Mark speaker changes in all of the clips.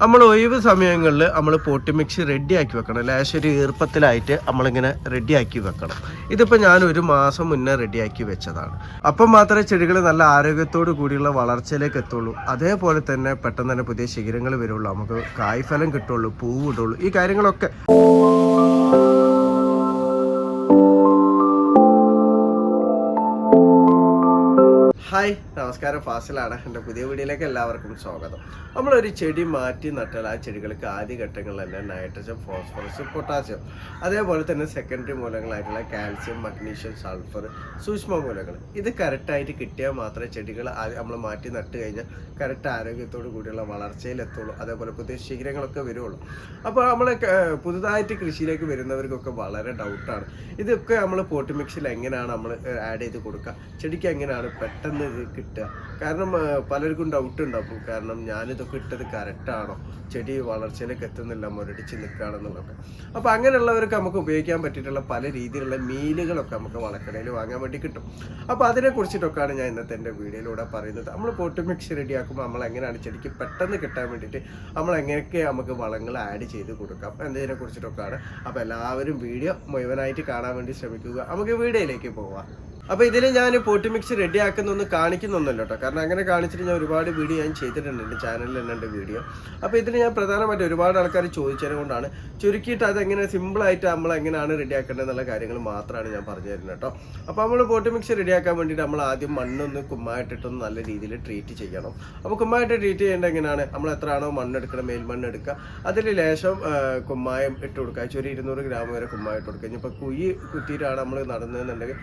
Speaker 1: നമ്മൾ ഒഴിവ് സമയങ്ങളിൽ നമ്മൾ പോട്ടി മിക്സ് റെഡിയാക്കി വെക്കണം. ലേശം ഒരു ഈർപ്പത്തിലായിട്ട് നമ്മളിങ്ങനെ റെഡിയാക്കി വെക്കണം. ഇതിപ്പോൾ ഞാൻ ഒരു മാസം മുന്നേ റെഡിയാക്കി വെച്ചതാണ്. അപ്പം മാത്രമേ ചെടികൾ നല്ല ആരോഗ്യത്തോടു കൂടിയുള്ള വളർച്ചയിലേക്ക് എത്തുള്ളൂ. അതേപോലെ തന്നെ പെട്ടെന്ന് തന്നെ പുതിയ ശിഖരങ്ങൾ വരുള്ളൂ, നമുക്ക് കായ്ഫലം കിട്ടുള്ളൂ, പൂവ് ഇടുള്ളൂ, ഈ കാര്യങ്ങളൊക്കെ. ഹായ്, നമസ്കാരം. ഫാസിലാണ്. എൻ്റെ പുതിയ വീഡിയോയിലേക്ക് എല്ലാവർക്കും സ്വാഗതം. നമ്മളൊരു ചെടി മാറ്റി നട്ടാൽ ആ ചെടികൾക്ക് ആദ്യഘട്ടങ്ങളിൽ തന്നെ നൈട്രജൻ, ഫോസ്ഫറസ്, പൊട്ടാസ്യം, അതേപോലെ തന്നെ സെക്കൻഡറി മൂലങ്ങളായിട്ടുള്ള കാൽസ്യം, മഗ്നീഷ്യം, സൾഫർ, സൂക്ഷ്മ മൂലങ്ങൾ ഇത് കറക്റ്റായിട്ട് കിട്ടിയാൽ മാത്രമേ ചെടികൾ നമ്മൾ മാറ്റി നട്ട് കഴിഞ്ഞാൽ കറക്റ്റ് ആരോഗ്യത്തോടു കൂടിയുള്ള വളർച്ചയിലെത്തുള്ളൂ. അതേപോലെ പുതിയ ശിഖരങ്ങളൊക്കെ വരുള്ളൂ. അപ്പോൾ നമ്മൾ പുതുതായിട്ട് കൃഷിയിലേക്ക് വരുന്നവർക്കൊക്കെ വളരെ ഡൗട്ടാണ്, ഇതൊക്കെ നമ്മൾ പോട്ടി മിക്സിൽ എങ്ങനെയാണ് നമ്മൾ ആഡ് ചെയ്ത് കൊടുക്കുക, ചെടിക്ക് എങ്ങനെയാണ് പെട്ടെന്ന് ഇത് കിട്ടുക. കാരണം പലർക്കും ഡൗട്ട് ഉണ്ടാവും, കാരണം ഞാനിതൊക്കെ ഇട്ടത് കറക്റ്റാണോ, ചെടി വളർച്ചയിലേക്ക് എത്തുന്നില്ല, മുരടിച്ച് നിൽക്കുകയാണെന്നുള്ളതൊക്കെ. അപ്പോൾ അങ്ങനെയുള്ളവർക്ക് നമുക്ക് ഉപയോഗിക്കാൻ പറ്റിയിട്ടുള്ള പല രീതിയിലുള്ള മീലുകളൊക്കെ നമുക്ക് വളക്കടയിൽ വാങ്ങാൻ വേണ്ടി കിട്ടും. അപ്പോൾ അതിനെക്കുറിച്ചിട്ടൊക്കെയാണ് ഞാൻ ഇന്നത്തെ എൻ്റെ വീഡിയോയിലൂടെ പറയുന്നത്. നമ്മൾ പോട്ടി മിക്സ് റെഡിയാക്കുമ്പോൾ നമ്മൾ എങ്ങനെയാണ് ചെടിക്ക് പെട്ടെന്ന് കിട്ടാൻ വേണ്ടിയിട്ട് നമ്മൾ എങ്ങനെയൊക്കെ നമുക്ക് വളങ്ങൾ ആഡ് ചെയ്ത് കൊടുക്കാം എന്നതിനെ കുറിച്ചിട്ടൊക്കെയാണ്. അപ്പോൾ എല്ലാവരും വീഡിയോ മുഴുവനായിട്ട് കാണാൻ വേണ്ടി ശ്രമിക്കുക. നമുക്ക് വീഡിയോയിലേക്ക് പോവാം. അപ്പോൾ ഇതിൽ ഞാൻ പോട്ടി മിക്സ് റെഡിയാക്കുന്നൊന്നും കാണിക്കുന്നൊന്നുമല്ല കേട്ടോ, കാരണം അങ്ങനെ കാണിച്ചിട്ട് ഞാൻ ഒരുപാട് വീഡിയോ ഞാൻ ചെയ്തിട്ടുണ്ട്, എൻ്റെ ചാനലിൽ തന്നെ ഉണ്ട് വീഡിയോ. അപ്പോൾ ഇതിൽ ഞാൻ പ്രധാനമായിട്ട് ഒരുപാട് ആൾക്കാർ ചോദിച്ചത് കൊണ്ടാണ് ചുരുക്കിയിട്ട് അതെങ്ങനെ സിമ്പിളായിട്ട് നമ്മൾ എങ്ങനെയാണ് റെഡിയാക്കേണ്ടത് എന്നുള്ള കാര്യങ്ങൾ മാത്രമാണ് ഞാൻ പറഞ്ഞു തരുന്നത് കേട്ടോ. അപ്പോൾ നമ്മൾ പോട്ടി മിക്സ് റെഡിയാക്കാൻ വേണ്ടിയിട്ട് നമ്മൾ ആദ്യം മണ്ണൊന്ന് കുമ്മായിട്ടിട്ടൊന്ന് നല്ല രീതിയിൽ ട്രീറ്റ് ചെയ്യണം. അപ്പോൾ കുമ്മായിട്ട് ട്രീറ്റ് ചെയ്യേണ്ടത് എങ്ങനെയാണ്, നമ്മൾ എത്രയാണോ മണ്ണെടുക്കണം, മേൽമണ്ണ് എടുക്കുക, അതിൽ ലേശം കുമ്മായം ഇട്ട് കൊടുക്കുക. ഒരു 200 ഗ്രാം വരെ കുമ്മായിട്ട് കൊടുക്കുക. ഇനിയിപ്പോൾ കുഴി കുത്തിയിട്ടാണ് നമ്മൾ നടന്നതെന്നുണ്ടെങ്കിൽ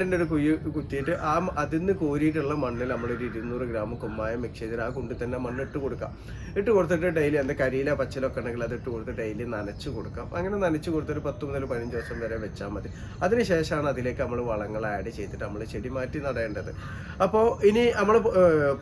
Speaker 1: രണ്ടിൻ്റെ ഒരു കുഴി കുത്തിയിട്ട് അതിൽ നിന്ന് കോരിയിട്ടുള്ള മണ്ണിൽ നമ്മളൊരു 200 ഗ്രാം കുമ്മായം മിക്സ് ചെയ്തിട്ട് ആ കുണ്ടിൽ തന്നെ മണ്ണ് ഇട്ട് കൊടുക്കാം. ഇട്ട് കൊടുത്തിട്ട് ഡെയിലി എന്താ കരിയില പച്ചിലൊക്കെ ഉണ്ടെങ്കിൽ അത് ഇട്ട് കൊടുത്ത് ഡെയിലി നനച്ച് കൊടുക്കാം. അങ്ങനെ നനച്ച് കൊടുത്തൊരു 10 മുതൽ 15 ദിവസം വരെ വെച്ചാൽ മതി. അതിനുശേഷമാണ് അതിലേക്ക് നമ്മൾ വളങ്ങൾ ആഡ് ചെയ്തിട്ട് നമ്മൾ ചെടി മാറ്റി നടേണ്ടത്. അപ്പോൾ ഇനി നമ്മൾ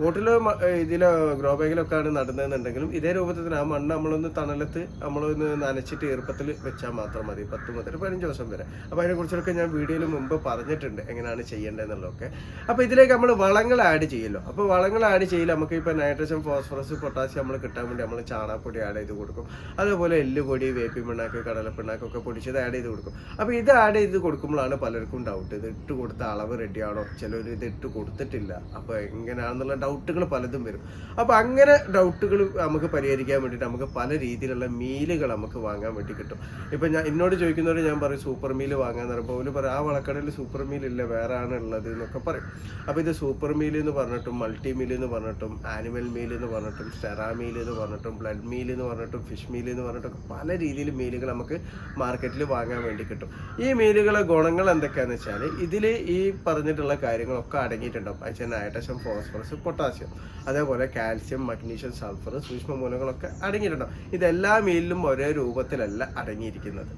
Speaker 1: പോട്ടിലോ ഇതിലോ ഗ്രോ ബാഗിലൊക്കെയാണ് നടുന്നതെന്നുണ്ടെങ്കിലും ഇതേ രൂപത്തിൽ ആ മണ്ണ് നമ്മളൊന്ന് തണലത്ത് നമ്മളൊന്ന് നനച്ചിട്ട് ഈർപ്പത്തിൽ വെച്ചാൽ മാത്രം മതി 10 മുതൽ 15 ദിവസം വരെ. അപ്പോൾ അതിനെക്കുറിച്ചൊക്കെ ഞാൻ വീഡിയോയിൽ മുമ്പ് പറഞ്ഞിട്ടുണ്ട് എങ്ങനെയാണ് ചെയ്യേണ്ടതെന്നുള്ളതൊക്കെ. അപ്പോൾ ഇതിലേക്ക് നമ്മൾ വളങ്ങൾ ആഡ് ചെയ്യുമല്ലോ. അപ്പോൾ വളങ്ങൾ ആഡ് ചെയ്യില്ല, നമുക്ക് ഇപ്പോൾ നൈട്രജൻ, ഫോസ്ഫറസ്, പൊട്ടാസ്യം നമ്മൾ കിട്ടാൻ വേണ്ടി നമ്മൾ ചാണകപ്പൊടി ആഡ് ചെയ്ത് കൊടുക്കും. അതേപോലെ എല്ലുപൊടി, വേപ്പി പിണ്ണാക്ക്, കടലപ്പിണ്ണാക്കൊക്കെ പൊടിച്ചത് ആഡ് ചെയ്ത് കൊടുക്കും. അപ്പോൾ ഇത് ആഡ് ചെയ്ത് കൊടുക്കുമ്പോഴാണ് പലർക്കും ഡൗട്ട്, ഇത് ഇട്ട് കൊടുത്ത അളവ് റെഡിയാണോ, ചിലർ ഇത് ഇട്ട് കൊടുത്തിട്ടില്ല, അപ്പോൾ എങ്ങനെയാണെന്നുള്ള ഡൗട്ടുകൾ പലതും വരും. അപ്പോൾ അങ്ങനെ ഡൗട്ടുകൾ നമുക്ക് പരിഹരിക്കാൻ വേണ്ടിയിട്ട് നമുക്ക് പല രീതിയിലുള്ള മീലുകൾ നമുക്ക് വാങ്ങാൻ വേണ്ടി കിട്ടും. ഇപ്പം എന്നോട് ചോദിക്കുന്നവർ ഞാൻ പറയും സൂപ്പർ മീൽ വാങ്ങാൻ പറയുമ്പോൾ അവർ പറയും ആ വളക്കടയിൽ സൂപ്പർ മീൽ ഇല്ല, വേറെ ആണ് ഉള്ളത് എന്നൊക്കെ പറയും. അപ്പോൾ ഇത് സൂപ്പർ മീൽ എന്ന് പറഞ്ഞിട്ടും മൾട്ടി മീൽ എന്ന് പറഞ്ഞിട്ടും ആനിമൽ മീൽ എന്ന് പറഞ്ഞിട്ടും സ്റ്റെറാ മീൽ എന്ന് പറഞ്ഞിട്ടും ബ്ലഡ് മീൽ എന്ന് പറഞ്ഞിട്ടും ഫിഷ് മീൽ എന്ന് പറഞ്ഞിട്ടൊക്കെ പല രീതിയിൽ മീലുകൾ നമുക്ക് മാർക്കറ്റിൽ വാങ്ങാൻ വേണ്ടി കിട്ടും. ഈ മീലുകളെ ഗുണങ്ങൾ എന്തൊക്കെയാണെന്ന് വെച്ചാൽ ഇതിൽ ഈ പറഞ്ഞിട്ടുള്ള കാര്യങ്ങളൊക്കെ അടങ്ങിയിട്ടുണ്ടാവും. അതിൽ നൈട്രജൻ, ഫോസ്ഫറസ്, പൊട്ടാസ്യം, അതേപോലെ കാൽസ്യം, മഗ്നീഷ്യം, സൾഫർ, സൂക്ഷ്മ മൂലങ്ങളൊക്കെ അടങ്ങിയിട്ടുണ്ടാവും. ഇതെല്ലാ മീലിലും ഒരേ രൂപത്തിലല്ല അടങ്ങിയിരിക്കുന്നത്.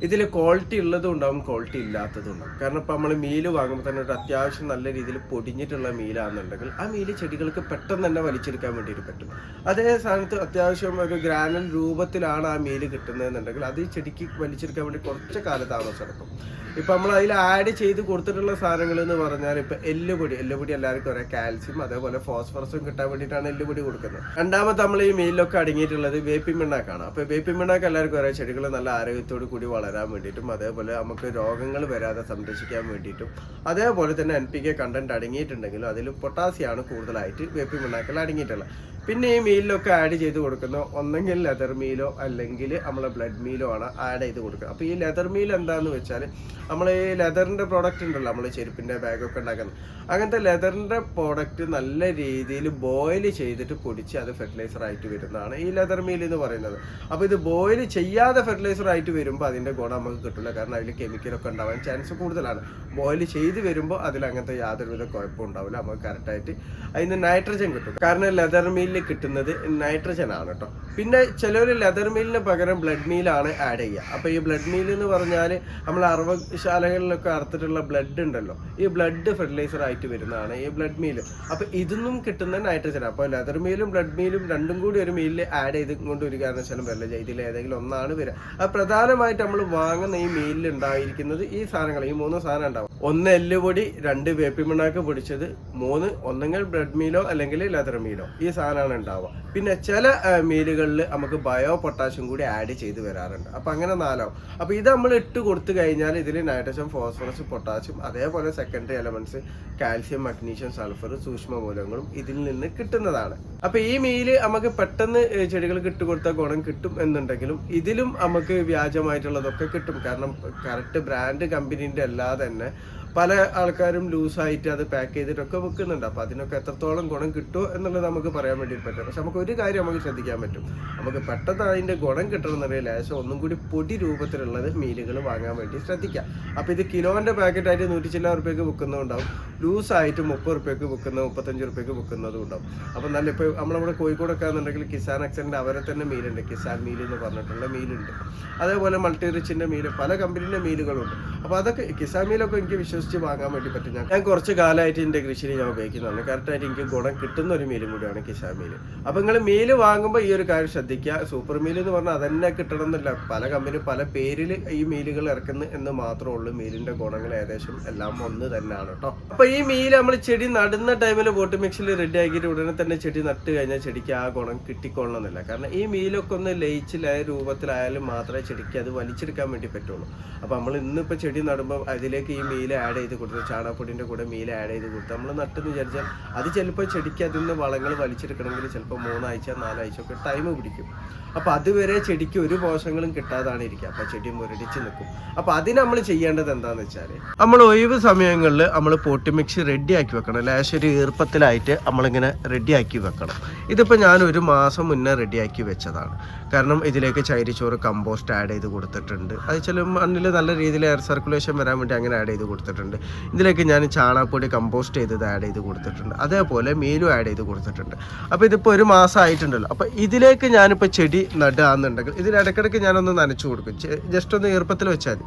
Speaker 1: ഇതിൽ ക്വാളിറ്റി ഉള്ളതും ഉണ്ടാവും, ക്വാളിറ്റി ഇല്ലാത്തതും ഉണ്ടാവും. കാരണം ഇപ്പോൾ നമ്മൾ മീല് വാങ്ങുമ്പോൾ തന്നെ ഒരു അത്യാവശ്യം നല്ല രീതിയിൽ പൊടിഞ്ഞിട്ടുള്ള മീലാണെന്നുണ്ടെങ്കിൽ ആ മീല് ചെടികൾക്ക് പെട്ടെന്ന് തന്നെ വലിച്ചെടുക്കാൻ വേണ്ടിയിട്ട് പറ്റും. അതേ സ്ഥാനത്ത് അത്യാവശ്യം ഒരു ഗ്രാനൽ രൂപത്തിലാണ് ആ മീല് കിട്ടുന്നതെന്നുണ്ടെങ്കിൽ അത് ചെടിക്ക് വലിച്ചെടുക്കാൻ വേണ്ടി കുറച്ച് കാലതാമസം എടുക്കും. ഇപ്പം നമ്മൾ അതിൽ ആഡ് ചെയ്ത് കൊടുത്തിട്ടുള്ള സാധനങ്ങൾ എന്ന് പറഞ്ഞാൽ ഇപ്പം എല്ലുപൊടി എല്ലാവർക്കും ഒരേ കാൽസ്യം അതേപോലെ ഫോസ്ഫറസും കിട്ടാൻ വേണ്ടിയിട്ടാണ് എല്ലുപൊടി കൊടുക്കുന്നത്. രണ്ടാമത് നമ്മൾ ഈ മീലിലൊക്കെ അടങ്ങിയിട്ടുള്ളത് വേപ്പി പിണ്ണാക്കാണ്. അപ്പോൾ വേപ്പി പിണ്ണാക്ക് എല്ലാവർക്കും ഒരേ ചെടികൾ നല്ല ആരോഗ്യത്തോടു കൂടി വളരാൻ വേണ്ടിയിട്ടും അതേപോലെ നമുക്ക് രോഗങ്ങൾ വരാതെ സംരക്ഷിക്കാൻ വേണ്ടിയിട്ടും അതേപോലെ തന്നെ NPK കണ്ടന്റ് അടങ്ങിയിട്ടുണ്ടെങ്കിലും അതിൽ പൊട്ടാസ്യമാണ് കൂടുതലായിട്ട് വേപ്പി പിണ്ണാക്കിൽ അടങ്ങിയിട്ടുള്ളത്. പിന്നെ ഈ മീലിലൊക്കെ ആഡ് ചെയ്ത് കൊടുക്കുന്ന ഒന്നെങ്കിൽ ലെതർ മീലോ അല്ലെങ്കിൽ നമ്മളെ ബ്ലഡ് മീലോ ആണ് ആഡ് ചെയ്ത് കൊടുക്കുക. അപ്പോൾ ഈ ലെതർ മീൽ എന്താണെന്ന് വെച്ചാൽ നമ്മൾ ഈ ലെതറിൻ്റെ പ്രോഡക്റ്റ് ഉണ്ടല്ലോ, നമ്മൾ ചെരുപ്പിൻ്റെ ബാഗൊക്കെ ഉണ്ടാക്കുന്നത്, അങ്ങനത്തെ ലെതറിൻ്റെ പ്രോഡക്റ്റ് നല്ല രീതിയിൽ ബോയിൽ ചെയ്തിട്ട് പൊടിച്ച് അത് ഫെർട്ടിലൈസർ ആയിട്ട് വരുന്നതാണ് ഈ ലെതർ മീൽ എന്ന് പറയുന്നത്. അപ്പോൾ ഇത് ബോയിൽ ചെയ്യാതെ ഫെർട്ടിലൈസർ ആയിട്ട് വരുമ്പോൾ അതിൻ്റെ ഗുണം നമുക്ക് കിട്ടില്ല, കാരണം അതിൽ കെമിക്കലൊക്കെ ഉണ്ടാവാൻ ചാൻസ് കൂടുതലാണ്. ബോയിൽ ചെയ്ത് വരുമ്പോൾ അതിൽ അങ്ങനത്തെ യാതൊരുവിധ കുഴപ്പവും ഉണ്ടാവില്ല, നമുക്ക് കറക്റ്റായിട്ട് അതിന് നൈട്രജൻ കിട്ടും. കാരണം ലെതർ മീലിൽ കിട്ടുന്നത് നൈട്രജൻ ആണ് കേട്ടോ. പിന്നെ ചിലർ ലെതർ മീലിന് പകരം ബ്ലഡ് മീലാണ് ആഡ് ചെയ്യുക. അപ്പോൾ ഈ ബ്ലഡ് മീൽ എന്ന് പറഞ്ഞാൽ നമ്മൾ അറവശാലകളിലൊക്കെ അറുത്തിട്ടുള്ള ബ്ലഡ് ഉണ്ടല്ലോ, ഈ ബ്ലഡ് ഫെർട്ടിലൈസർ ആയിട്ട് വരുന്നതാണ് ഈ ബ്ലഡ് മീൽ. അപ്പോൾ ഇതിന്നും കിട്ടുന്ന നൈട്രജൻ. അപ്പോൾ ലെതർ മീലും ബ്ലഡ് മീലും രണ്ടും കൂടി ഒരു മീലിൽ ആഡ് ചെയ്ത് കൊണ്ട് ഒരു കാരണവശാലും വരില്ല, ഇതിൽ ഏതെങ്കിലും ഒന്നാണ് വരിക. അത് പ്രധാനമായിട്ട് നമ്മൾ വാങ്ങുന്ന ഈ മീലിൽ ഉണ്ടായിരിക്കുന്നത് ഈ സാധനങ്ങൾ, ഈ 3 സാധനം ഉണ്ടാവും. 1 എല്ലുപൊടി, 2 വേപ്പിമണ്ണാക്ക് പൊടിച്ചത്, 3 ഒന്നെങ്കിൽ ബ്രെഡ് മീലോ അല്ലെങ്കിൽ ലെതർ മീലോ, ഈ സാധനമാണ് ഉണ്ടാവുക. പിന്നെ ചില മീലുകളിൽ നമുക്ക് ബയോ പൊട്ടാഷ്യം കൂടി ആഡ് ചെയ്ത് വരാറുണ്ട്. അപ്പം അങ്ങനെ 4 ആവും. അപ്പോൾ ഇത് നമ്മൾ ഇട്ട് കൊടുത്തു കഴിഞ്ഞാൽ ഇതിൽ നൈട്രജൻ, ഫോസ്ഫറസ്, പൊട്ടാഷ്യം, അതേപോലെ secondary elements calcium, magnesium, sulphur, സൂക്ഷ്മ മൂലകങ്ങളും ഇതിൽ നിന്ന് കിട്ടുന്നതാണ്. അപ്പോൾ ഈ മീല് നമുക്ക് പെട്ടെന്ന് ചെടികൾക്ക് ഇട്ട് കൊടുത്താൽ ഗുണം കിട്ടും എന്നുണ്ടെങ്കിലും ഇതിലും നമുക്ക് വ്യാജമായിട്ടുള്ളതൊക്കെ കിട്ടും. കാരണം കറക്റ്റ് ബ്രാൻഡ് കമ്പനീൻ്റെ അല്ലാതെ തന്നെ പല ആൾക്കാരും ലൂസായിട്ട് അത് പാക്ക് ചെയ്തിട്ടൊക്കെ വെക്കുന്നുണ്ട്. അപ്പോൾ അതിനൊക്കെ എത്രത്തോളം ഗുണം കിട്ടുമോ എന്നുള്ളത് നമുക്ക് പറയാൻ വേണ്ടി പറ്റും. പക്ഷെ നമുക്ക് ഒരു കാര്യം നമുക്ക് ശ്രദ്ധിക്കാൻ പറ്റും, നമുക്ക് പെട്ടെന്ന് അതിൻ്റെ ഗുണം കിട്ടണമെന്നുണ്ടെങ്കിൽ ലേശം ഒന്നും കൂടി പൊടി രൂപത്തിലുള്ളത് മീലുകൾ വാങ്ങാൻ വേണ്ടി ശ്രദ്ധിക്കാം. അപ്പോൾ ഇത് കിലോൻ്റെ പാക്കറ്റായിട്ട് 100 ചില്ല ഉറുപ്പ്യക്ക് വിൽക്കുന്നതുണ്ടാവും, ലൂസായിട്ട് 30 ഉറുപ്പ്യക്ക് വിൽക്കുന്നത്, 35 ഉറുപ്പ്യക്ക് വിൽക്കുന്നതും ഉണ്ടാവും. അപ്പോൾ നല്ല ഇപ്പോൾ നമ്മളിവിടെ കോഴിക്കോടൊക്കെ ആണെന്നുണ്ടെങ്കിൽ കിസാൻ എക്സലിൻ്റെ അവരെ തന്നെ മീലുണ്ട്, കിസാൻ മീൽ എന്ന് പറഞ്ഞിട്ടുള്ള മീലുണ്ട്. അതേപോലെ മൾട്ടി റിച്ചിൻ്റെ മീല്, പല കമ്പനീൻ്റെ മീലുകളുണ്ട്. അപ്പോൾ അതൊക്കെ കിസാൻ മീലൊക്കെ എനിക്ക് വിശ്വസിച്ച് വാങ്ങാൻ വേണ്ടി പറ്റും. ഞാൻ കുറച്ച് കാലമായിട്ട് എൻ്റെ കൃഷിയിൽ ഞാൻ ഉപയോഗിക്കുന്നതാണ്. കറക്റ്റായിട്ട് എനിക്ക് ഗുണം കിട്ടുന്ന ഒരു മീലും കൂടിയാണ് കിസാൻ മീൽ. അപ്പോൾ നിങ്ങൾ മീൽ വാങ്ങുമ്പോൾ ഈ ഒരു കാര്യം ശ്രദ്ധിക്കുക. സൂപ്പർ മീൽ എന്ന് പറഞ്ഞാൽ അതന്നെ കിട്ടണം എന്നില്ല. പല കമ്പനി പല പേരിൽ ഈ മീലുകൾ ഇറക്കുന്നു എന്ന് മാത്രമേ ഉള്ളൂ. മീലിൻ്റെ ഗുണങ്ങൾ ഏകദേശം എല്ലാം ഒന്ന് തന്നെയാണ് കേട്ടോ. അപ്പോൾ ഈ മീൽ നമ്മൾ ചെടി നടുന്ന ടൈമിൽ പോട്ട് മിക്സിൽ റെഡി ആക്കിയിട്ട് ഉടനെ തന്നെ ചെടി നട്ട് കഴിഞ്ഞാൽ ചെടിക്ക് ആ ഗുണം കിട്ടിക്കൊള്ളണമെന്നില്ല. കാരണം ഈ മീലൊക്കെ ഒന്ന് ലയിച്ചിലായ രൂപത്തിലായാലും മാത്രമേ ചെടിക്ക് അത് വലിച്ചെടുക്കാൻ വേണ്ടി പറ്റുള്ളൂ. അപ്പോൾ നമ്മൾ ഇന്നിപ്പോൾ ചെടി നടുമ്പോൾ അതിലേക്ക് ഈ മീൽ ആഡ് ചെയ്ത് കൊടുത്തു, ചാണകപ്പൊടിൻ്റെ കൂടെ മീൽ ആഡ് ചെയ്ത് കൊടുത്തു നമ്മൾ നട്ടെന്ന് വിചാരിച്ചാൽ അത് ചിലപ്പോൾ ചെടിക്ക് അതിൽ നിന്ന് വളങ്ങൾ വലിച്ചെടുക്കണമെങ്കിൽ ചിലപ്പോൾ 3 ആഴ്ച 4 ആഴ്ച ഒക്കെ ടൈം പിടിക്കും. അപ്പോൾ അതുവരെ ചെടിക്ക് ഒരു പോഷകങ്ങളും കിട്ടാതാണ് ഇരിക്കുക. അപ്പോൾ ചെടി മുരടിച്ച് നിൽക്കും. അപ്പോൾ അതിന് നമ്മൾ ചെയ്യേണ്ടത് എന്താണെന്ന് വെച്ചാൽ നമ്മൾ ഒഴിവ് സമയങ്ങളിൽ നമ്മൾ പോട്ടി മിക്സ് റെഡിയാക്കി വെക്കണം. ലേശം ഒരു ഈർപ്പത്തിലായിട്ട് നമ്മളിങ്ങനെ റെഡിയാക്കി വെക്കണം. ഇതിപ്പോൾ ഞാൻ 1 മാസം മുന്നേ റെഡിയാക്കി വെച്ചതാണ്. കാരണം ഇതിലേക്ക് ചൈരിച്ചോറ് കമ്പോസ്റ്റ് ആഡ് ചെയ്ത് കൊടുത്തിട്ടുണ്ട്. അത് ചില മണ്ണിൽ നല്ല രീതിയിൽ എയർ സർക്കുലേഷൻ വരാൻ വേണ്ടി അങ്ങനെ ആഡ് ചെയ്ത് കൊടുത്തിട്ടുണ്ട്. ഇതിലേക്ക് ഞാൻ ചാണകപ്പൊടി കമ്പോസ്റ്റ് ചെയ്തത് ആഡ് ചെയ്ത് കൊടുത്തിട്ടുണ്ട്. അതേപോലെ മീലും ആഡ് ചെയ്ത് കൊടുത്തിട്ടുണ്ട്. അപ്പോൾ ഇതിപ്പോൾ 1 മാസം ആയിട്ടുണ്ടല്ലോ. അപ്പോൾ ഇതിലേക്ക് ഞാനിപ്പോൾ ചെടി നടുകയാണെന്നുണ്ടെങ്കിൽ ഇതിലിടയ്ക്കിടയ്ക്ക് ഞാനൊന്ന് നനച്ചു കൊടുക്കും, ജസ്റ്റ് ഒന്ന് ഈർപ്പത്തിൽ വെച്ചാൽ മതി.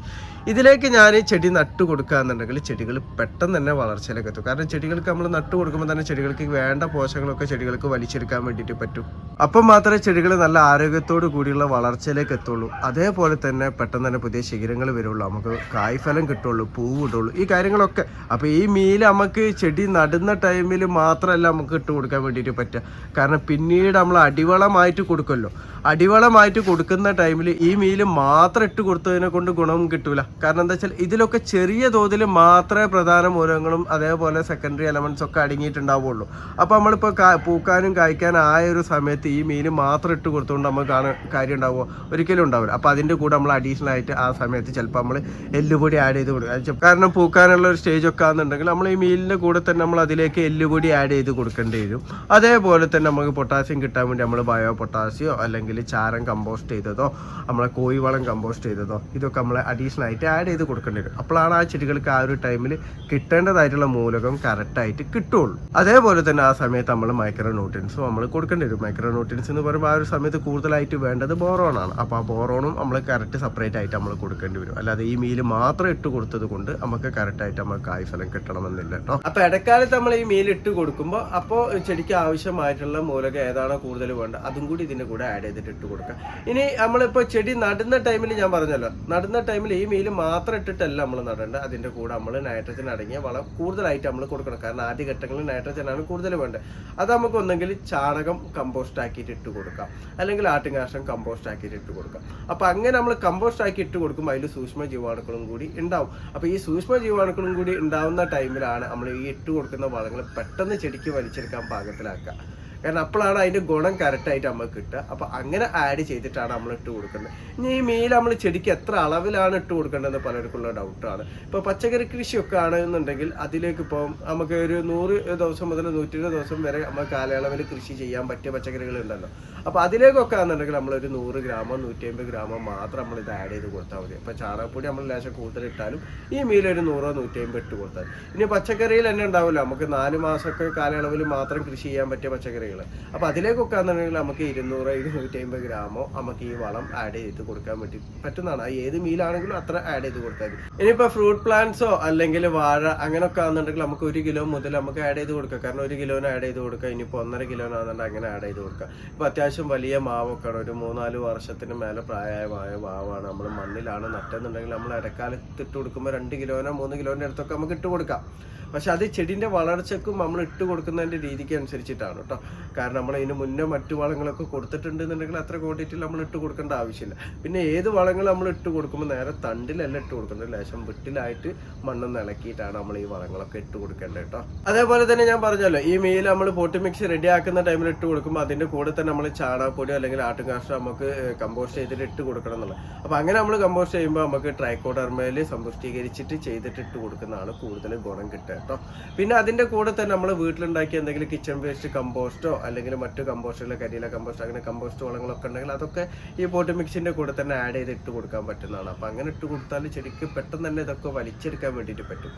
Speaker 1: ഇതിലേക്ക് ഞാൻ ചെടി നട്ട് കൊടുക്കുകയെന്നുണ്ടെങ്കിൽ ചെടികൾ പെട്ടെന്ന് തന്നെ വളർച്ചയിലേക്ക് എത്തും. കാരണം ചെടികൾക്ക് നമ്മൾ നട്ട് കൊടുക്കുമ്പോൾ തന്നെ ചെടികൾക്ക് വേണ്ട പോഷകങ്ങളൊക്കെ ചെടികൾക്ക് വലിച്ചെടുക്കാൻ വേണ്ടിയിട്ട് പറ്റും. അപ്പം മാത്രമേ ചെടികൾ നല്ല ആരോഗ്യത്തോടു കൂടിയുള്ള വളർച്ചയിലേക്ക് എത്തുള്ളൂ. അതേപോലെ തന്നെ പെട്ടെന്ന് തന്നെ പുതിയ ശിഖരങ്ങൾ വരുള്ളൂ, നമുക്ക് കായ്ഫലം കിട്ടുള്ളൂ, പൂവ് ഇടുള്ളൂ, ഈ കാര്യങ്ങളൊക്കെ. അപ്പോൾ ഈ മീൽ നമുക്ക് ചെടി നടുന്ന ടൈമിൽ മാത്രമല്ല നമുക്ക് ഇട്ട് കൊടുക്കാൻ വേണ്ടിയിട്ട് പറ്റുക. കാരണം പിന്നീട് നമ്മൾ അടിവളമായിട്ട് കൊടുക്കുമല്ലോ, അടിവളമായിട്ട് കൊടുക്കുന്ന ടൈമിൽ ഈ മീൽ മാത്രം ഇട്ട് കൊടുത്തതിനെ കൊണ്ട് ഗുണവും കിട്ടൂല. കാരണം എന്താ വെച്ചാൽ ഇതിലൊക്കെ ചെറിയ തോതിൽ മാത്രമേ പ്രധാന മൂലകങ്ങളും അതേപോലെ സെക്കൻഡറി എലമെന്റ്സ് ഒക്കെ അടങ്ങിയിട്ടുണ്ടാവുള്ളൂ. അപ്പോൾ നമ്മളിപ്പോൾ പൂക്കാനും കായ്ക്കാനും ആയ ഒരു സമയത്ത് ഈ മീൻ മാത്രം ഇട്ട് കൊടുത്തുകൊണ്ട് നമുക്ക് കാര്യം ഉണ്ടാവുമോ? ഒരിക്കലും ഉണ്ടാവില്ല. അപ്പോൾ അതിൻ്റെ കൂടെ നമ്മൾ അഡീഷണൽ ആയിട്ട് ആ സമയത്ത് ചിലപ്പോൾ നമ്മൾ എല്ലുപൊടി ആഡ് ചെയ്ത് കൊടുക്കുക. കാരണം പൂക്കാനുള്ള ഒരു സ്റ്റേജ് ഒക്കെ ആണെന്നുണ്ടെങ്കിൽ നമ്മൾ ഈ മീലിൻ്റെ കൂടെ തന്നെ നമ്മൾ അതിലേക്ക് എല്ലുപൊടി ആഡ് ചെയ്ത് കൊടുക്കേണ്ടി വരും. അതേപോലെ തന്നെ നമുക്ക് പൊട്ടാസ്യം കിട്ടാൻ വേണ്ടി നമ്മൾ ബയോ പൊട്ടാസ്യോ അല്ലെങ്കിൽ ചാരം കമ്പോസ്റ്റ് ചെയ്തതോ നമ്മളെ കോഴിവളം കമ്പോസ്റ്റ് ചെയ്തതോ ഇതൊക്കെ നമ്മൾ അഡീഷണൽ ആയിട്ട് ആഡ് ചെയ്ത് കൊടുക്കേണ്ടി വരും. അപ്പോഴാണ് ആ ചെടികൾക്ക് ആ ഒരു ടൈമിൽ കിട്ടേണ്ടതായിട്ടുള്ള മൂലകം കറക്റ്റായിട്ട് കിട്ടുള്ളൂ. അതേപോലെ തന്നെ ആ സമയത്ത് നമ്മൾ മൈക്രോ ന്യൂട്രിയൻസും നമ്മൾ കൊടുക്കേണ്ടി വരും. മൈക്രോ ന്യൂട്രിയൻസ് എന്ന് പറയുമ്പോൾ ആ ഒരു സമയത്ത് കൂടുതലായിട്ട് വേണ്ടത് ബോറോണാണ്. അപ്പോൾ ആ ബോറോണും നമ്മൾ കറക്റ്റ് സെപ്പറേറ്റ് ആയിട്ട് നമ്മൾ കൊടുക്കേണ്ടി വരും. അല്ലാതെ ഈ മീൽ മാത്രം ഇട്ട് കൊടുത്തത് കൊണ്ട് നമുക്ക് കറക്റ്റായിട്ട് നമുക്ക് കായ്ഫലം കിട്ടണമെന്നില്ല കേട്ടോ. അപ്പോൾ ഇടക്കാലത്ത് നമ്മൾ ഈ മീൽ ഇട്ട് കൊടുക്കുമ്പോൾ അപ്പോൾ ചെടിക്ക് ആവശ്യമായിട്ടുള്ള മൂലകം ഏതാണോ കൂടുതൽ വേണ്ടത് അതും കൂടി ഇതിൻ്റെ കൂടെ ആഡ് ചെയ്തിട്ട് ഇട്ട് കൊടുക്കുക. ഇനി നമ്മളിപ്പോൾ ചെടി നടുന്ന ടൈമിൽ ഞാൻ പറഞ്ഞല്ലോ, നടുന്ന ടൈമിൽ ഈ മീൽ മാത്രം ഇട്ടിട്ടല്ല നമ്മൾ നടേണ്ടത്. അതിൻ്റെ കൂടെ നമ്മൾ നൈട്രജൻ അടങ്ങിയ വളം കൂടുതലായിട്ട് നമ്മൾ കൊടുക്കണം. കാരണം ആദ്യ ഘട്ടങ്ങളിൽ നൈട്രജനാണ് കൂടുതൽ വേണ്ടത്. അത് നമുക്ക് ഒന്നെങ്കിൽ ചാണകം കമ്പോസ്റ്റ് ആക്കിയിട്ട് ഇട്ട് കൊടുക്കാം, അല്ലെങ്കിൽ ആട്ടുംകാഷ്ടം കമ്പോസ്റ്റ് ആക്കിയിട്ട് ഇട്ട് കൊടുക്കാം. അപ്പോൾ അങ്ങനെ നമ്മൾ കമ്പോസ്റ്റ് ആക്കി ഇട്ട് കൊടുക്കുമ്പോൾ അതിൽ സൂക്ഷ്മ ജീവാണുക്കളും കൂടി ഉണ്ടാവും. അപ്പോൾ ഈ സൂക്ഷ്മ ജീവാണുക്കളും കൂടി ഉണ്ടാവുന്ന ടൈമിലാണ് നമ്മൾ ഈ ഇട്ട് കൊടുക്കുന്ന വളങ്ങൾ പെട്ടെന്ന് ചെടിക്ക് വലിച്ചെടുക്കാൻ പാകത്തിലാക്കുക. കാരണം അപ്പോഴാണ് അതിൻ്റെ ഗുണം കറക്റ്റായിട്ട് നമുക്ക് കിട്ടുക. അപ്പോൾ അങ്ങനെ ആഡ് ചെയ്തിട്ടാണ് നമ്മൾ ഇട്ട് കൊടുക്കേണ്ടത്. ഇനി ഈ മീൽ നമ്മൾ ചെടിക്ക് എത്ര അളവിലാണ് ഇട്ട് കൊടുക്കേണ്ടതെന്ന് പലർക്കുള്ള ഡൗട്ടാണ്. ഇപ്പോൾ പച്ചക്കറി കൃഷിയൊക്കെ ആണെന്നുണ്ടെങ്കിൽ അതിലേക്ക് ഇപ്പോൾ നമുക്ക് ഒരു 100 ദിവസം മുതൽ 120 ദിവസം വരെ നമ്മൾ കാലയളവിൽ കൃഷി ചെയ്യാൻ പറ്റിയ പച്ചക്കറികളുണ്ടല്ലോ. അപ്പോൾ അതിലേക്കൊക്കെ ആണെന്നുണ്ടെങ്കിൽ നമ്മളൊരു 100 ഗ്രാമോ 150 ഗ്രാമോ മാത്രം നമ്മൾ ഇത് ആഡ് ചെയ്ത് കൊടുത്താൽ മതി. അപ്പോൾ ചാണകപ്പൊടി നമ്മൾ ലേശം കൂടുതലിട്ടാലും ഈ മീൽ ഒരു 100 150 ഇട്ട് കൊടുത്താൽ. ഇനി പച്ചക്കറിയിൽ തന്നെ ഉണ്ടാവില്ല, നമുക്ക് 4 മാസമൊക്കെ കാലയളവിൽ മാത്രം കൃഷി ചെയ്യാൻ പറ്റിയ പച്ചക്കറികൾ. അപ്പോൾ അതിലേക്കൊക്കെ ആണെന്നുണ്ടെങ്കിൽ നമുക്ക് 200 250 ഗ്രാമോ നമുക്ക് ഈ വളം ആഡ് ചെയ്ത് കൊടുക്കാൻ വേണ്ടി പറ്റുന്നതാണ്. ഏത് മീലാണെങ്കിലും അത്ര ആഡ് ചെയ്ത് കൊടുത്താൽ മതി. ഇനിയിപ്പോൾ ഫ്രൂട്ട് പ്ലാന്റ്സോ അല്ലെങ്കിൽ വാഴ അങ്ങനെയൊക്കെ ആണെന്നുണ്ടെങ്കിൽ നമുക്ക് 1 കിലോ മുതൽ നമുക്ക് ആഡ് ചെയ്ത് കൊടുക്കാം. കാരണം 1 കിലോന് ആഡ് ചെയ്ത് കൊടുക്കുക. ഇനിയിപ്പോൾ 1.5 കിലോനാണെന്നുണ്ടെങ്കിൽ അങ്ങനെ ആഡ് ചെയ്ത് കൊടുക്കുക. ഇപ്പോൾ അത്യാവശ്യം അത്യാവശ്യം വലിയ മാവൊക്കെയാണ്, ഒരു 3-4 വർഷത്തിന് മേലെ പ്രായമായ മാവാണ്. നമ്മൾ മണ്ണിലാണ് നട്ടെന്നുണ്ടെങ്കിൽ നമ്മൾ ഇടക്കാലത്ത് ഇട്ട് കൊടുക്കുമ്പോൾ 2 കിലോനോ 3 കിലോൻ്റെ അടുത്തൊക്കെ നമുക്ക് ഇട്ട് കൊടുക്കാം. പക്ഷെ അത് ചെടീൻ്റെ വളർച്ചയ്ക്കും നമ്മൾ ഇട്ട് കൊടുക്കുന്നതിൻ്റെ രീതിക്ക് അനുസരിച്ചിട്ടാണ് കേട്ടോ. കാരണം നമ്മൾ ഇതിന് മുന്നേ മറ്റു വളങ്ങളൊക്കെ കൊടുത്തിട്ടുണ്ടെന്നുണ്ടെങ്കിൽ അത്ര ക്വാണ്ടിറ്റിയിൽ നമ്മൾ ഇട്ട് കൊടുക്കേണ്ട ആവശ്യമില്ല. പിന്നെ ഏത് വളങ്ങൾ നമ്മൾ ഇട്ട് കൊടുക്കുമ്പോൾ നേരെ തണ്ടിലല്ല ഇട്ട് കൊടുക്കേണ്ടത്, ലേശം വിട്ടിലായിട്ട് മണ്ണ് ഇളക്കിയിട്ടാണ് നമ്മൾ ഈ വളങ്ങളൊക്കെ ഇട്ട് കൊടുക്കേണ്ടത് കേട്ടോ. അതേപോലെ തന്നെ ഞാൻ പറഞ്ഞല്ലോ, ഈ മീൽ നമ്മൾ പോട്ടി മിക്സ് റെഡി ആക്കുന്ന ടൈമിൽ ഇട്ട് കൊടുക്കുമ്പോൾ അതിൻ്റെ കൂടെ തന്നെ നമ്മൾ ചാണകപ്പൊടി അല്ലെങ്കിൽ ആട്ടുംകാഷ്ടം നമുക്ക് കമ്പോസ്റ്റ് ചെയ്തിട്ട് ഇട്ട് കൊടുക്കണം എന്നുള്ളത്. അപ്പോൾ അങ്ങനെ നമ്മൾ കമ്പോസ്റ്റ് ചെയ്യുമ്പോൾ നമുക്ക് ട്രൈക്കോഡർമയിൽ സമ്പുഷ്ടീകരിച്ചിട്ട് ചെയ്തിട്ട് ഇട്ട് കൊടുക്കുന്നതാണ് കൂടുതൽ ഗുണം കിട്ടുക കേട്ടോ. പിന്നെ അതിൻ്റെ കൂടെ തന്നെ നമ്മൾ വീട്ടിലുണ്ടാക്കിയ എന്തെങ്കിലും കിച്ചൺ വേസ്റ്റ് കമ്പോസ്റ്റോ അല്ലെങ്കിൽ മറ്റു കമ്പോസ്റ്റുകൾ, കരിയില കമ്പോസ്റ്റ്, അങ്ങനെ കമ്പോസ്റ്റ് വളങ്ങളൊക്കെ ഉണ്ടെങ്കിൽ അതൊക്കെ ഈ പോട്ടി മിക്സിൻ്റെ കൂടെ തന്നെ ആഡ് ചെയ്ത് ഇട്ട് കൊടുക്കാൻ പറ്റുന്നതാണ്. അപ്പോൾ അങ്ങനെ ഇട്ട് കൊടുത്താൽ ചെടിക്ക് പെട്ടെന്ന് തന്നെ ഇതൊക്കെ വലിച്ചെടുക്കാൻ വേണ്ടിയിട്ട് പറ്റും.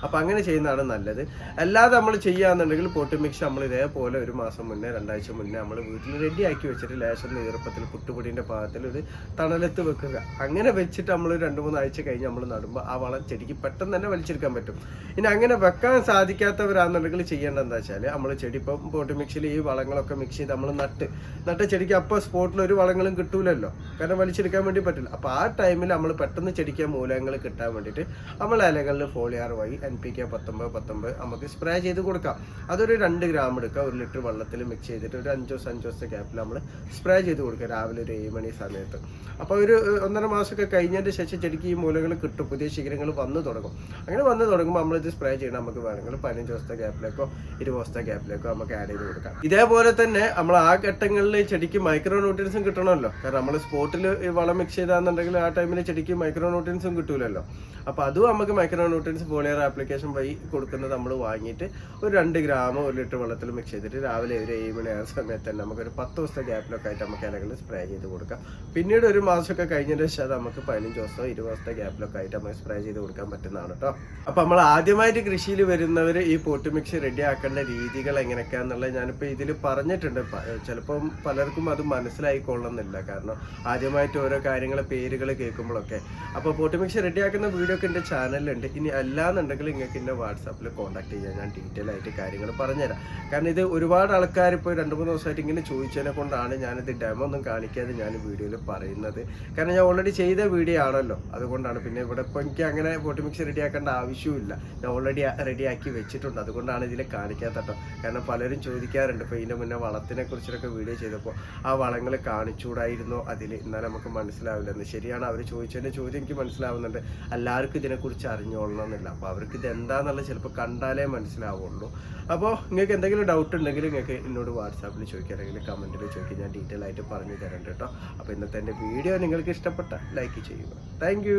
Speaker 1: അപ്പോൾ അങ്ങനെ ചെയ്യുന്നതാണ് നല്ലത്. അല്ലാതെ നമ്മൾ ചെയ്യുകയാണെന്നുണ്ടെങ്കിൽ പോട്ടി മിക്സ് നമ്മൾ ഇതേപോലെ ഒരു മാസം മുന്നേ 2 ആഴ്ച മുന്നേ നമ്മൾ വീട്ടിൽ റെഡിയാക്കി വെച്ചിട്ട് ലേശം ഈർപ്പത്തിൽ പുട്ടുപൊടിൻ്റെ പാകത്തിൽ ഒരു തണലത്ത് വെക്കുക. അങ്ങനെ വെച്ചിട്ട് നമ്മൾ 2-3 ആഴ്ച കഴിഞ്ഞ് നമ്മൾ നടുമ്പോൾ ആ വളം ചെടിക്ക് പെട്ടെന്ന് തന്നെ വലിച്ചെടുക്കാൻ പറ്റും. ഇനി അങ്ങനെ വെക്കാൻ സാധിക്കാത്തവരാണെന്നുണ്ടെങ്കിൽ ചെയ്യേണ്ടത് എന്താ വെച്ചാൽ, നമ്മൾ ചെടി ഇപ്പം പോട്ടി മിക്സിൽ ഈ വളങ്ങളൊക്കെ മിക്സ് ചെയ്ത് നമ്മൾ നട്ട് ചെടിക്ക് അപ്പോൾ സ്പോട്ടിൽ ഒരു വളങ്ങളും കിട്ടൂലല്ലോ, കാരണം വലിച്ചെടുക്കാൻ വേണ്ടി പറ്റില്ല. അപ്പോൾ ആ ടൈമിൽ നമ്മൾ പെട്ടെന്ന് ചെടിക്കാൻ മൂലകങ്ങൾ കിട്ടാൻ വേണ്ടിയിട്ട് നമ്മൾ ഇലകളിൽ ഫോളിയാർ വഴി NPK 19-19 നമുക്ക് സ്പ്രേ ചെയ്ത് കൊടുക്കാം. അതൊരു 2 ഗ്രാം എടുക്കുക, 1 ലിറ്റർ വെള്ളത്തിൽ മിക്സ് ചെയ്തിട്ട് ഒരു 5 ദിവസത്തെ ഗ്യാപ്പിൽ നമ്മൾ സ്പ്രേ ചെയ്ത് കൊടുക്കുക രാവിലെ ഒരു 7 മണി സമയത്ത്. അപ്പോൾ ഒരു 1.5 മാസമൊക്കെ കഴിഞ്ഞതിന് ശേഷം ചെടിക്ക് ഈ മൂലകൾ കിട്ടും, പുതിയ ശിഖരങ്ങൾ വന്നു തുടങ്ങും. അങ്ങനെ വന്നു തുടങ്ങുമ്പോൾ നമ്മളിത് സ്പ്രേ ചെയ്യണം. നമുക്ക് വേണമെങ്കിൽ 15 ദിവസത്തെ ഗ്യാപ്പിലേക്കോ 20 ദിവസത്തെ ഗ്യാപ്പിലേക്കോ നമുക്ക് ആഡ് ചെയ്ത് കൊടുക്കാം. ഇതേപോലെ തന്നെ നമ്മൾ ആ ഘട്ടങ്ങളിൽ ചെടിക്ക് മൈക്രോ ന്യൂട്രിയൻസും കിട്ടണമല്ലോ. കാരണം നമ്മൾ സ്പോട്ടിൽ വളം മിക്സ് ചെയ്താന്നുണ്ടെങ്കിൽ ആ ടൈമിൽ ചെടിക്ക് മൈക്രോ ന്യൂട്രിയൻസും കിട്ടൂലല്ലോ. അപ്പോൾ അതും നമുക്ക് മൈക്രോ ന്യൂട്രിയൻസ് ഫോളിയർ ആപ്ലിക്കേഷൻ വഴി കൊടുക്കുന്നത് നമ്മൾ വാങ്ങിയിട്ട് ഒരു 2 ഗ്രാം 1 ലിറ്റർ വെള്ളത്തിൽ മിക്സ് ചെയ്തിട്ട് രാവിലെ ഒരു 7 മണി ആയ സമയത്ത് തന്നെ നമുക്കൊരു 10 ദിവസത്തെ ഗ്യാപ്പിലൊക്കെ ആയിട്ട് നമുക്ക് ഇലകളിൽ സ്പ്രേ ചെയ്ത് കൊടുക്കാം. പിന്നീട് ഒരു മാസമൊക്കെ കഴിഞ്ഞതിന് ശേഷം അത് നമുക്ക് 15 ദിവസമോ 20 ദിവസത്തെ ഗ്യാപ്പിലൊക്കെ ആയിട്ട് നമുക്ക് സ്പ്രേ ചെയ്ത് കൊടുക്കാൻ പറ്റുന്നതാണ് കേട്ടോ. അപ്പോൾ നമ്മൾ ആദ്യമായിട്ട് കൃഷിയിൽ വരുന്നവർ ഈ പോട്ടി മിക്സ് റെഡി ആക്കേണ്ട രീതികൾ എങ്ങനെയൊക്കെയാണെന്നുള്ളത് ഞാനിപ്പോൾ ഇതിൽ പറഞ്ഞിട്ടുണ്ട്. ചിലപ്പം പലർക്കും അത് മനസ്സിലായിക്കൊള്ളുന്നില്ല, കാരണം ആദ്യമായിട്ട് ഓരോ കാര്യങ്ങളെ പേരുകൾ കേൾക്കുമ്പോഴൊക്കെ. അപ്പോൾ പോട്ടി മിക്സ് റെഡി ആക്കുന്ന വീഡിയോ ഒക്കെ എൻ്റെ ചാനലിലുണ്ട്. ഇനി അല്ലാന്നുണ്ടെങ്കിൽ നിങ്ങൾക്ക് എൻ്റെ വാട്സാപ്പിൽ കോൺടാക്ട് ചെയ്യാൻ ഞാൻ ഡീറ്റെയിൽ ആയിട്ട് കാര്യങ്ങൾ പറഞ്ഞുതരാം. കാരണം ഇത് ഒരുപാട് ആൾക്കാർ ഇപ്പോൾ 2-3 ദിവസമായിട്ട് ഇങ്ങനെ ചോദിച്ചതിനെ കൊണ്ടാണ് ഞാനിത് ഡെമോ ഒന്നും കാണിക്കാതെ ഞാൻ വീഡിയോയിൽ പറയുന്നത്. കാരണം ഞാൻ ഓൾറെഡി ചെയ്ത വീഡിയോ ആണല്ലോ, അതുകൊണ്ടാണ്. പിന്നെ ഇവിടെ ഇപ്പോൾ എനിക്ക് അങ്ങനെ പോട്ടി മിക്സ് റെഡി ആക്കേണ്ട ആവശ്യമില്ല, ഞാൻ ഓൾറെഡി റെഡിയാക്കി വെച്ചിട്ടുണ്ട്. അതുകൊണ്ടാണ് ഇതിൽ കാണിക്കാത്തട്ടോ. കാരണം പലരും ചോദിക്കാറുണ്ട്, ഇപ്പോൾ ഇതിൻ്റെ മുന്നേ വളത്തിനെ കുറിച്ചൊക്കെ വീഡിയോ ചെയ്തപ്പോൾ ആ വളങ്ങൾ കാണിച്ചുകൂടായിരുന്നോ അതിൽ, എന്നാൽ നമുക്ക് മനസ്സിലാവില്ലെന്ന്. ശരിയാണ്, അവർ ചോദിച്ചതിൻ്റെ ചോദ്യം എനിക്ക് മനസ്സിലാവുന്നുണ്ട്. എല്ലാവർക്കും ഇതിനെക്കുറിച്ച് അറിഞ്ഞോളണം എന്നില്ല. അപ്പോൾ അവർക്ക് ഇത് എന്താണെന്നുള്ളത് ചിലപ്പോൾ കണ്ടാലേ മനസ്സിലാവുള്ളൂ. അപ്പോൾ നിങ്ങൾക്ക് എന്തെങ്കിലും ഡൗട്ട് ഉണ്ടെങ്കിൽ നിങ്ങൾക്ക് എന്നോട് വാട്സാപ്പിൽ ചോദിക്കുക, അല്ലെങ്കിൽ കമൻറ്റിൽ ചോദിക്കുക, ഞാൻ ഡീറ്റെയിൽ ആയിട്ട് പറഞ്ഞു തരണ്ട് കേട്ടോ. അപ്പോൾ ഇന്നത്തെ എൻ്റെ വീഡിയോ നിങ്ങൾക്ക് ഇഷ്ടപ്പെട്ട ലൈക്ക് ചെയ്യുക. താങ്ക്